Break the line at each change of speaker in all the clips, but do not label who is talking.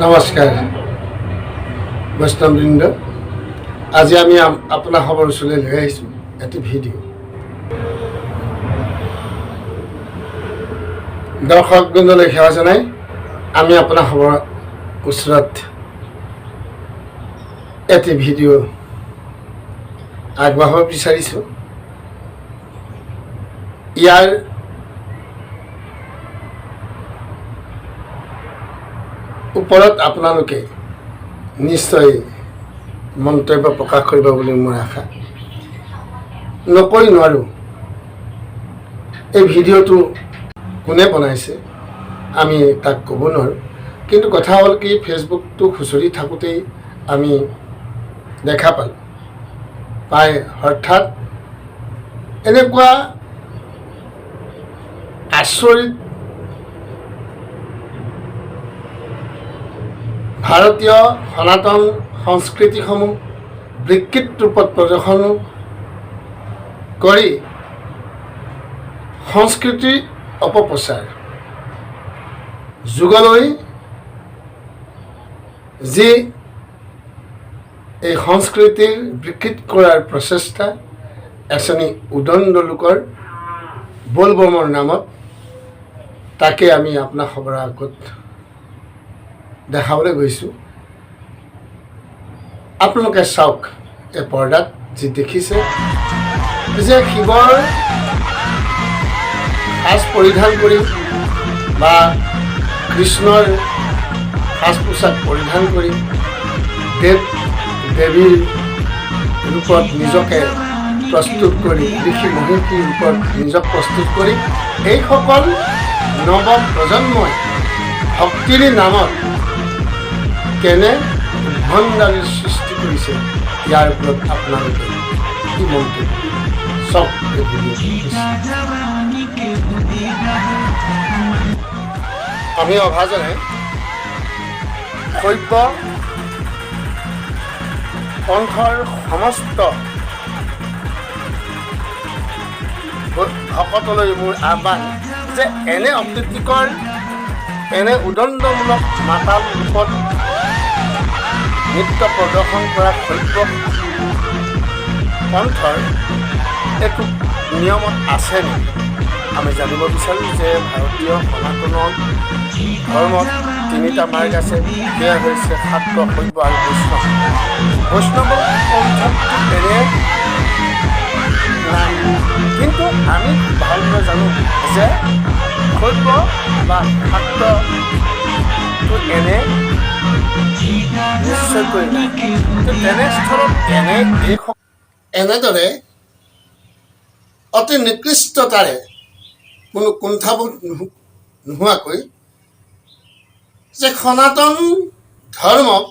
নমস্কাৰ বৈষ্ণৱবৃন্দ, আজি আমি আপোনাৰ খবৰ ওচৰলৈ লৈ আহিছোঁ এটি ভিডিঅ'। দৰ্শকবৃন্দলৈ সেৱা জনাই আমি আপোনাৰ খবৰ ওচৰত এটি ভিডিঅ' আগবঢ়াব বিচাৰিছোঁ। ইয়াৰ ওপৰত আপোনালোকে নিশ্চয় মন্তব্য প্ৰকাশ কৰিব বুলি মোৰ আশা। নকৈ নোৱাৰোঁ, এই ভিডিঅ'টো কোনে বনাইছে আমি তাক ক'ব নোৱাৰোঁ, কিন্তু কথা হ'ল কি, ফেচবুকটো খুচৰি থাকোঁতেই আমি দেখা পাই হঠাৎ এনেকুৱা আচৰিত ভাৰতীয় সনাতন সংস্কৃতিসমূহ বিকৃত ৰূপত প্ৰদৰ্শন কৰি সংস্কৃতিৰ অপপ্ৰচাৰ যুগলৈ যি এই সংস্কৃতিৰ বিকৃত কৰাৰ প্ৰচেষ্টা এজনী উদণ্ড লোকৰ বলবমৰ নামত, তাকে আমি আপোনাৰ খবৰ আগত দেখাবলৈ গৈছোঁ। আপোনালোকে চাওক, এই পৰ্দাত যি দেখিছে যে শিৱৰ সাজ পৰিধান কৰি বা কৃষ্ণৰ সাজ পোছাক পৰিধান কৰি দেৱ দেৱীৰ ৰূপত নিজকে প্ৰস্তুত কৰি, ঋষি মহিষীৰ ৰূপত নিজক প্ৰস্তুত কৰি এইসকল নৱ প্ৰজন্মই ভক্তিৰ নামত কেনে উদ্ভণ্ডালিৰ সৃষ্টি কৰিছে, ইয়াৰ ওপৰত আপোনালোকে কি মন্তব্য চব আমি অভাজনে সভ্য পন্থৰ সমস্ত ভকতলৈ মোৰ আহ্বান যে এনে অপ্ৰীতিকৰ, এনে উদণ্ডমূলক মাতাল ৰূপত নৃত্য প্ৰদৰ্শন কৰা সভ্য পন্থৰ একো নিয়মত আছে নেকি? আমি জানিব বিচাৰোঁ যে ভাৰতীয় সনাতন ধৰ্মত তিনিটা মাৰ্গ আছে, সেয়া হৈছে শাক্ত, শৈৱ আৰু বৈষ্ণৱ। বৈষ্ণৱ পন্থটো এনে নাই, কিন্তু আমি ভালদৰে জানো যে শৈৱ বা শাক্তটো এনে নিশ্চয়কৈ নাই। তেনেস্থলত এনেদৰে অতি নিকৃষ্টতাৰে কোনো কুণ্ঠাবোধ নোহোৱাকৈ যে সনাতন ধৰ্মক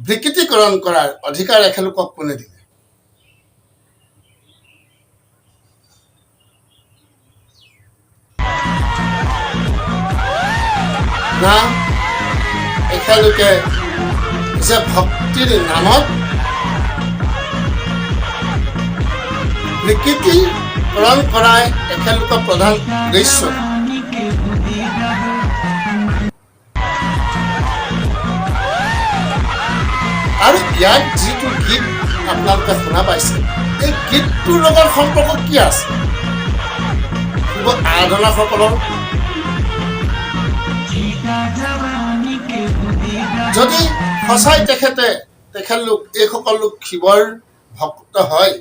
বিকৃতিকৰণ কৰাৰ অধিকাৰ এখেতলোকক কোনে দিলে? না, এখেতলোকে যে ভক্তিৰ নামত বিকৃতিকৰণ কৰাই এখেতলোকৰ প্ৰধান উদ্দেশ্য। আৰু ইয়াত যিটো গীত আপোনালোকে শুনা পাইছে, এই গীতটোৰ লগত সম্পৰ্ক কি আছে? শিৱ আৰাধনাসকলৰ যদি সঁচাই তেখেতলোক এইসকল লোক শিৱৰ ভক্ত হয়,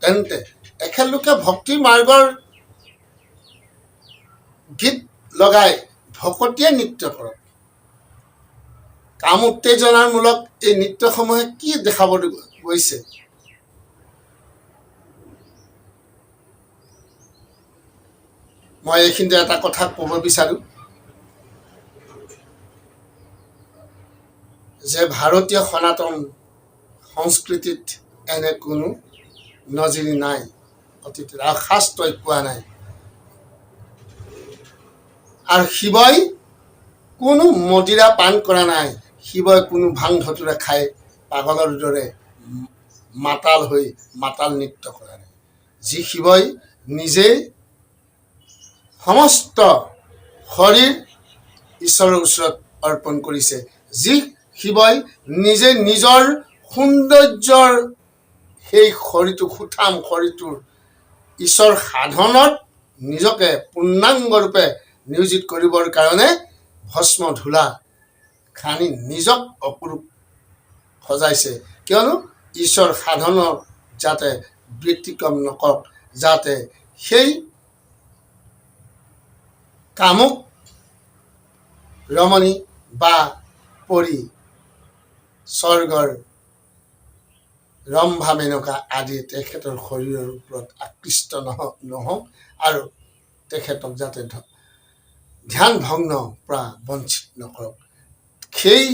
তেন্তে এখেতলোকে ভক্তি মাৰ্গৰ গীত লগাই ভকতীয়া নৃত্য কৰক। কাম উত্তেজনামূলক এই নৃত্যসমূহে কি দেখাব গৈছে? মই এইখিনিতে এটা কথা ক'ব বিচাৰোঁ যে ভাৰতীয় সনাতন সংস্কৃতিত এনে কোনো নজিৰ নাই, অতীতত আৰু শাস্ত্ৰই পোৱা নাই। আৰু শিৱই কোনো মদিৰা পান কৰা নাই, শিৱই কোনো ভাং ধতুৰা খাই পাগলৰ দৰে মাতাল হৈ মাতাল নৃত্য কৰা নাই। যি শিৱই নিজেই সমস্ত শৰীৰ ঈশ্বৰৰ ওচৰত অৰ্পণ কৰিছে, যি শিৱই নিজে নিজৰ সৌন্দৰ্যৰ সেই শৰীৰটো সুঠাম শৰীৰটোৰ ঈশ্বৰ সাধনত নিজকে পূৰ্ণাংগৰূপে নিয়োজিত কৰিবৰ কাৰণে ভস্ম ধূলা খানি নিজক অপৰূপ সজাইছে, কিয়নো ঈশ্বৰ সাধনৰ যাতে ব্যতিক্ৰম নকৰক, যাতে সেই কামুক ৰমণী বা পৰি স্বৰ্গৰ ৰম্ভা মেনকা আদি তেখেতৰ শৰীৰৰ ওপৰত আকৃষ্ট নহওক আৰু তেখেতক যাতে ধ্যান ভগ্ন পৰা বঞ্চিত নকৰক, সেই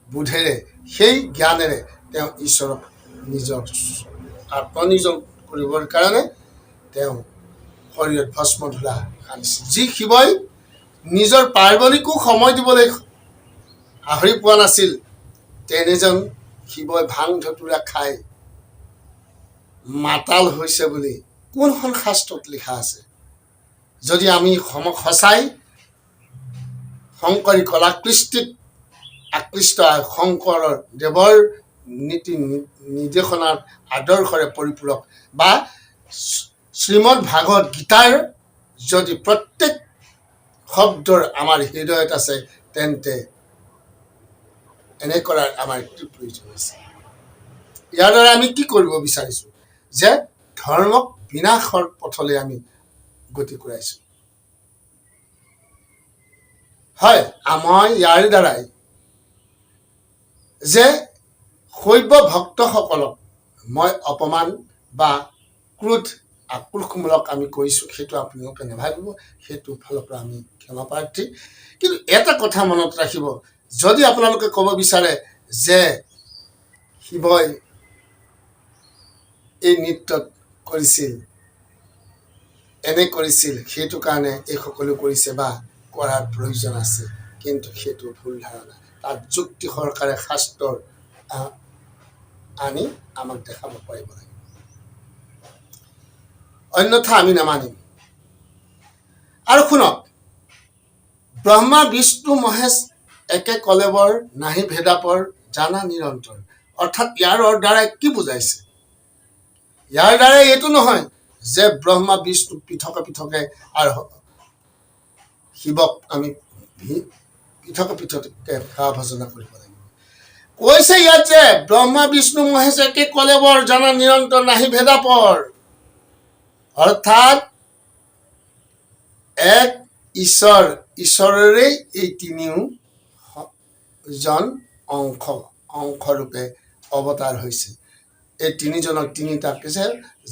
বোধেৰে সেই জ্ঞানেৰে তেওঁ ঈশ্বৰক নিজৰ আত্মনিয়োজন কৰিবৰ কাৰণে তেওঁ শৰীৰত ভস্ম ধূলা সানিছিল। যি শিৱই নিজৰ পাৰ্বণীকো সময় দিবলৈ আহৰি পোৱা নাছিল, তেনেজন শিৱই ভাং ধতুৰা খাই মাতাল হৈছে বুলি কোনখন শাস্ত্ৰত লিখা আছে? যদি আমি সঁচাই শংকৰী কলাকৃষ্টিত আকৃষ্ট শংকৰৰ দেৱৰ নীতি নিৰ্দেশনাৰ আদৰ্শৰে পৰিপূৰক বা শ্ৰীমদ ভাগৱত গীতাৰ যদি প্ৰত্যেক শব্দৰ আমাৰ হৃদয়ত আছে, তেন্তে এনে কৰাৰ আমাৰ কি প্ৰয়োজন আছে? ইয়াৰ দ্বাৰা আমি কি কৰিব বিচাৰিছোঁ? যে ধৰ্মক বিনাশৰ পথলৈ আমি গতি কৰাইছোঁ। হয়, মই ইয়াৰ দ্বাৰাই যে শৈৱ ভক্তসকলক মই অপমান বা ক্ৰোধ আক্ৰোশমূলক আমি কৰিছোঁ, সেইটো আপোনালোকে নাভাবিব, সেইটো ফালৰ পৰা আমি ক্ষমা প্ৰাৰ্থী। কিন্তু এটা কথা মনত ৰাখিব, যদি আপোনালোকে ক'ব বিচাৰে যে শিৱই এই নৃত্যত কৰিছিল, এনে কৰিছিল, সেইটো কাৰণে এই সকলো কৰিছে বা কৰাৰ প্ৰয়োজন আছে, কিন্তু সেইটো ভুল ধাৰণা। তাত যুক্তি সহকাৰে শাস্ত্ৰৰ আনি আমাক দেখাব পাৰিব লাগিব, অন্যথা আমি নামানিম। আৰু শুনক, ব্ৰহ্মা বিষ্ণু মহেশ একে কলেবৰ, নাহি ভেদাপৰ, জানা নিৰন্তৰ। অৰ্থাৎ ইয়াৰ দ্বাৰাই কি বুজাইছে? ইয়াৰ দ্বাৰাই এইটো নহয় যে ব্ৰহ্মা বিষ্ণু পৃথকে পৃথকে আৰু শিৱক আমি পৃথকে পৃথকে সেৱা ভজনা কৰিব লাগিব। কৈছে ইয়াত যে ব্ৰহ্মা বিষ্ণু মহেশ একে কলেবৰ, জানা নিৰন্তৰ, নাহি ভেদাপৰ। অৰ্থাৎ এক ঈশ্বৰ, ঈশ্বৰৰেই এই তিনিওজন অংশৰূপে অৱতাৰ হৈছে। এই তিনিজনক তিনিটা কৈছে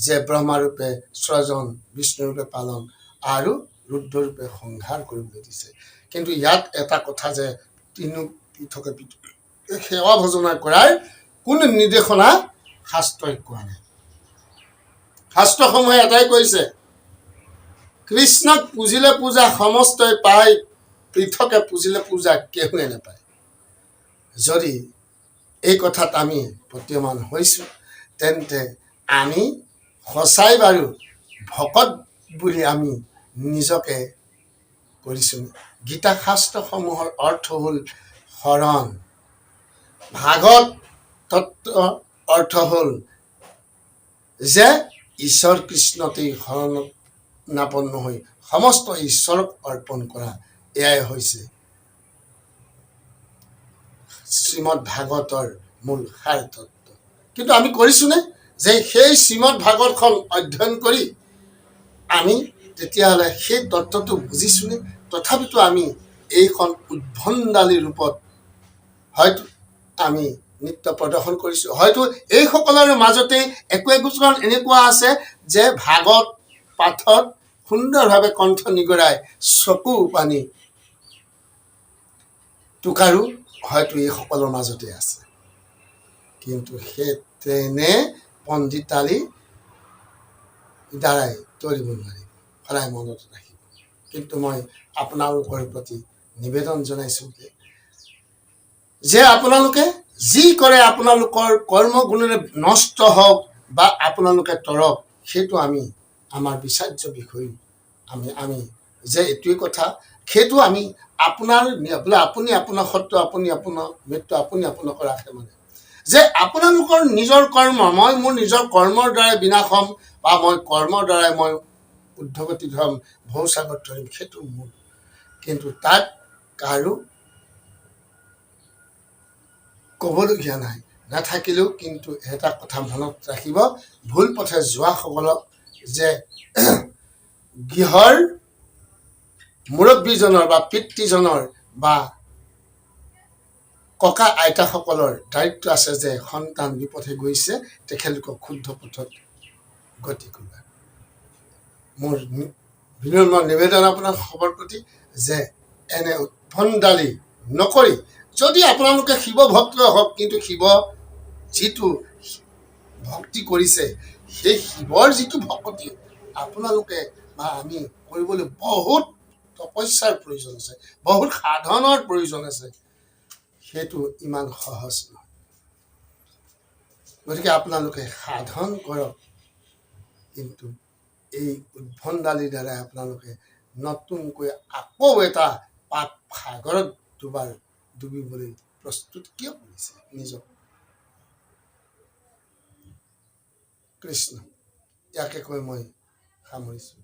যে ব্ৰহ্মাৰূপে স্ৰজন, বিষ্ণুৰূপে পালন আৰু ৰুদ্ৰৰূপে সংহাৰ কৰিবলৈ দিছে। কিন্তু ইয়াত এটা কথা যে তিনিও পৃথকে পৃথকে সেৱা ভজনা কৰাৰ কোনো নিৰ্দেশনা শাস্ত্ৰই কোৱা নাই। শাস্ত্ৰসমূহে এটাই কৈছে, কৃষ্ণক পুজিলে পূজা সমস্তই পায়, পৃথকে পুজিলে পূজা কেহুৱে নাপায়। যদি এই কথাত আমি প্ৰতীয়মান হৈছোঁ, তেন্তে আমি সঁচাই বাৰু ভকত বুলি আমি নিজকে কৰিছোঁ। গীতা শাস্ত্ৰসমূহৰ অৰ্থ হ'ল শৰণ, ভাগৱত তত্ত্ব অৰ্থ হ'ল যে ঈশ্বৰ কৃষ্ণতেই শৰণাপন্ন হৈ সমস্ত ঈশ্বৰক অৰ্পণ কৰা। এয়াই হৈছে শ্ৰীমদ ভাগৱতৰ মূল সাৰ তত্ত্ব। কিন্তু আমি কৰিছোঁনে যে সেই শ্ৰীমদ ভাগৱতখন অধ্যয়ন কৰি আমি তেতিয়াহ'লে সেই তত্ত্বটো বুজিছোঁনে? তথাপিতো আমি এইখন উদ্ভণ্ডালী ৰূপত হয়তো আমি নৃত্য প্ৰদৰ্শন কৰিছোঁ। হয়তো এইসকলৰ মাজতে একো একোজন এনেকুৱা আছে যে ভাগৱত পাঠত সুন্দৰভাৱে কণ্ঠ নিগৰাই চকু পানী টোকাৰো হয়তো এইসকলৰ মাজতে আছে। কিন্তু সেই তেনে পণ্ডিতালী দ্বাৰাই তৰিব নোৱাৰিব, সদায় মনত ৰাখিব। কিন্তু মই আপোনালোকৰ প্ৰতি নিবেদন জনাইছোঁ যে আপোনালোকে যি কৰে আপোনালোকৰ কৰ্মগুণেৰে নষ্ট হওক বা আপোনালোকে তৰক, সেইটো আমাৰ বিচাৰ্য বিষয়। আমি যে এইটোৱেই কথা, সেইটো আমি আপোনাৰ বোলে আপুনি আপোনাৰ সত্য, আপুনি আপোনাৰ মৃত্যু, আপুনি আপোনাক ৰাখে মানে যে আপোনালোকৰ নিজৰ কৰ্ম, মই মোৰ নিজৰ কৰ্মৰ দ্বাৰাই বিনাশ হ'ম বা মই কৰ্মৰ দ্বাৰাই মই উদ্ধগতি ধৰম, ভৱসাগৰ ধৰিম, সেইটো মোৰ। কিন্তু তাত কাৰো ক'বলগীয়া নাই, নাথাকিলেও কিন্তু এটা কথা মনত ৰাখিব, ভুল পথে যোৱাসকলক যে গৃহৰ মুৰব্বীজনৰ বা পিতৃজনৰ বা ককা আইতাসকলৰ দায়িত্ব আছে যে সন্তান বিপথে গৈছে, তেখেতলোকক শুদ্ধ পথত গতি কৰোৱা। মোৰ বিনম্ৰ নিবেদন আপোনাৰ খবৰ প্ৰতি যে এনে উদ্ভণ্ডালি নকৰি, যদি আপোনালোকে শিৱ ভক্ত হওক, কিন্তু শিৱ যিটো ভক্তি কৰিছে, সেই শিৱৰ যিটো ভক্তি আপোনালোকে বা আমি কৰিবলৈ বহুত তপস্যাৰ প্ৰয়োজন আছে, বহুত সাধনৰ প্ৰয়োজন আছে, সেইটো ইমান সহজ নহয়। গতিকে আপোনালোকে সাধন কৰক, কিন্তু এই উদ্ভণ্ডালিৰ দ্বাৰাই আপোনালোকে নতুনকৈ আকৌ এটা পাপ সাগৰত ডুবিবলৈ প্ৰস্তুত কিয় কৰিছে নিজক? কৃষ্ণ। ইয়াকে কৈ মই সামৰিছোঁ।